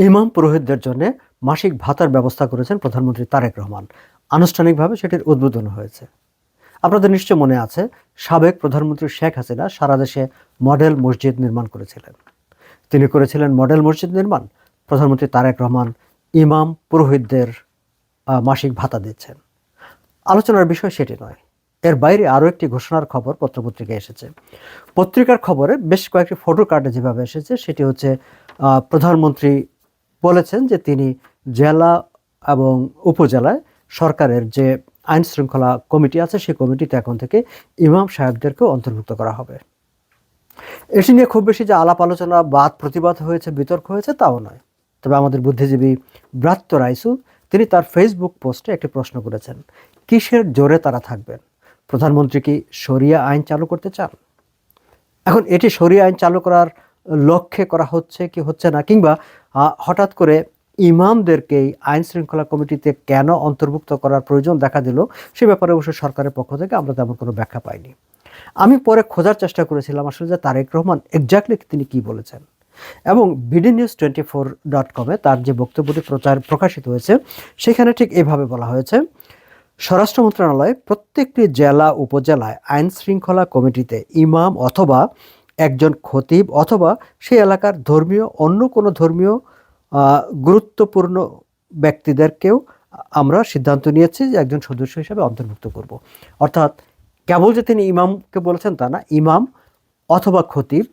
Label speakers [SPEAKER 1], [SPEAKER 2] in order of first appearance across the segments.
[SPEAKER 1] ইমাম পুরোহিতদের জন্য মাসিক ভাতার ব্যবস্থা করেছেন প্রধানমন্ত্রী তারেক রহমান। আনুষ্ঠানিকভাবে সেটির উদ্বোধন হয়েছে। আপনাদের নিশ্চয় মনে আছে, সাবেক প্রধানমন্ত্রী শেখ হাসিনা সারা দেশে মডেল মসজিদ নির্মাণ করেছিলেন। তিনি করেছিলেন মডেল মসজিদ নির্মাণ। প্রধানমন্ত্রী তারেক রহমান ইমাম পুরোহিতদের মাসিক ভাতা দিচ্ছেন। আলোচনার বিষয় সেটি নয়, এর বাইরে আরও একটি ঘোষণার খবর পত্রপত্রিকায় এসেছে। পত্রিকার খবরে বেশ কয়েকটি ফটো কার্ডে যেভাবে এসেছে সেটি হচ্ছে প্রধানমন্ত্রী বলেছেন যে তিনি জেলা এবং উপজেলায় সরকারের যে আইন শৃঙ্খলা কমিটি আছে সেই কমিটিতে এখন থেকে ইমাম সাহেবদেরকেও অন্তর্ভুক্ত করা হবে। এটি নিয়ে খুব বেশি যে আলাপ আলোচনা, বাদ প্রতিবাদ হয়েছে, বিতর্ক হয়েছে তাও নয়। তবে আমাদের বুদ্ধিজীবী ব্রাত্য রাইসু তিনি তার ফেসবুক পোস্টে একটি প্রশ্ন করেছেন, কিসের জোরে তারা থাকবেন? প্রধানমন্ত্রী কি শরিয়া আইন চালু করতে চান? এখন এটি শরিয়া আইন চালু করার লক্ষ্যে করা হচ্ছে কি হচ্ছে না, কিংবা হঠাৎ করে ইমামদেরকেই আইন শৃঙ্খলা কমিটিতে কেন অন্তর্ভুক্ত করার প্রয়োজন দেখা দিল, সে ব্যাপারে অবশ্য সরকারের পক্ষ থেকে আমরা তেমন কোনো ব্যাখ্যা পাইনি। আমি পরে খোঁজার চেষ্টা করেছিলাম আসলে যে তারেক রহমান এক্স্যাক্টলি তিনি কি বলেছেন, এবং bdnews24.com-এ তার যে বক্তব্যটি প্রকাশিত হয়েছে সেখানে ঠিক এভাবে বলা হয়েছে, স্বরাষ্ট্র মন্ত্রণালয় প্রত্যেকটি জেলা উপজেলায় আইন শৃঙ্খলা কমিটিতে ইমাম অথবা একজন খতিব অথবা সেই এলাকার অন্য কোনো ধর্মীয় গুরুত্বপূর্ণ ব্যক্তিদেরকেও আমরা সিদ্ধান্ত নিয়েছি যে একজন সদস্য হিসেবে অন্তর্ভুক্ত করব। অর্থাৎ কেবল যে তিনি ইমামকে বলেছেন তা না, ইমাম অথবা খতিব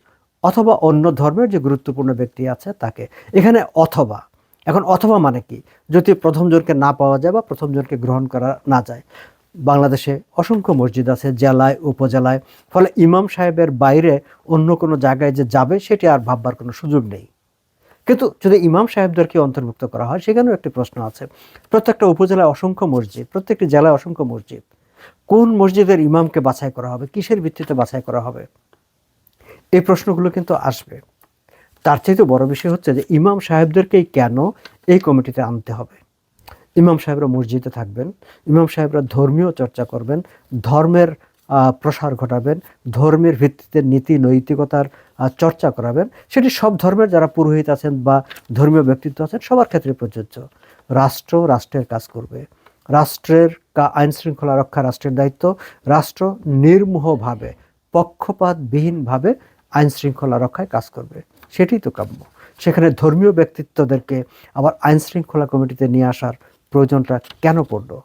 [SPEAKER 1] অথবা অন্য ধর্মের যে গুরুত্বপূর্ণ ব্যক্তি আছে তাকে। এখানে অথবা, এখন অথবা মানে কি? যদি প্রথম জনকে না পাওয়া যায় বা প্রথম জনকে গ্রহণ করা না যায়, বাংলাদেশে অসংখ্য মসজিদ আছে জেলায় উপজেলায়, ফলে ইমাম সাহেবের বাইরে অন্য কোনো জায়গায় যে যাবে সেটি আর ভাববার কোনো সুযোগ নেই। কিন্তু যদি ইমাম সাহেবদেরকে অন্তর্ভুক্ত করা হয় সেখানেও একটি প্রশ্ন আছে। প্রত্যেকটা উপজেলায় অসংখ্য মসজিদ, প্রত্যেকটি জেলায় অসংখ্য মসজিদ, কোন মসজিদের ইমামকে বাছাই করা হবে, কিসের ভিত্তিতে বাছাই করা হবে? এই প্রশ্নগুলো কিন্তু আসবে। তার চাইতে বড় বিষয় হচ্ছে যে ইমাম সাহেবদেরকেই কেন এই কমিটিতে আনতে হবে? ইমাম সাহেবরা মসজিদে থাকবেন, ইমাম সাহেবরা ধর্মীয় চর্চা করবেন, ধর্মের প্রসার ঘটাবেন, ধর্মের ভিত্তিতে নীতি নৈতিকতার চর্চা করাবেন। সেটি সব ধর্মের যারা পুরোহিত আছেন বা ধর্মীয় ব্যক্তিত্ব আছেন সবার ক্ষেত্রে প্রযোজ্য। রাষ্ট্র রাষ্ট্রের কাজ করবে, রাষ্ট্রের আইন শৃঙ্খলা রক্ষা রাষ্ট্রের দায়িত্ব। রাষ্ট্র নির্মোহভাবে পক্ষপাতবিহীনভাবে আইন শৃঙ্খলা রক্ষায় কাজ করবে, সেটাই তো কাম্য। সেখানে ধর্মীয় ব্যক্তিত্বদেরকে আবার আইন শৃঙ্খলা কমিটিতে নিয়ে আসার প্রয়োজনটা কেন পড়লো?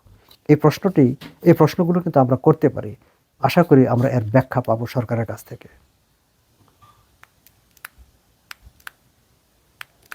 [SPEAKER 1] এই প্রশ্নগুলো কিন্তু আমরা করতে পারি। আশা করি আমরা এর ব্যাখ্যা পাবো সরকারের কাছ থেকে।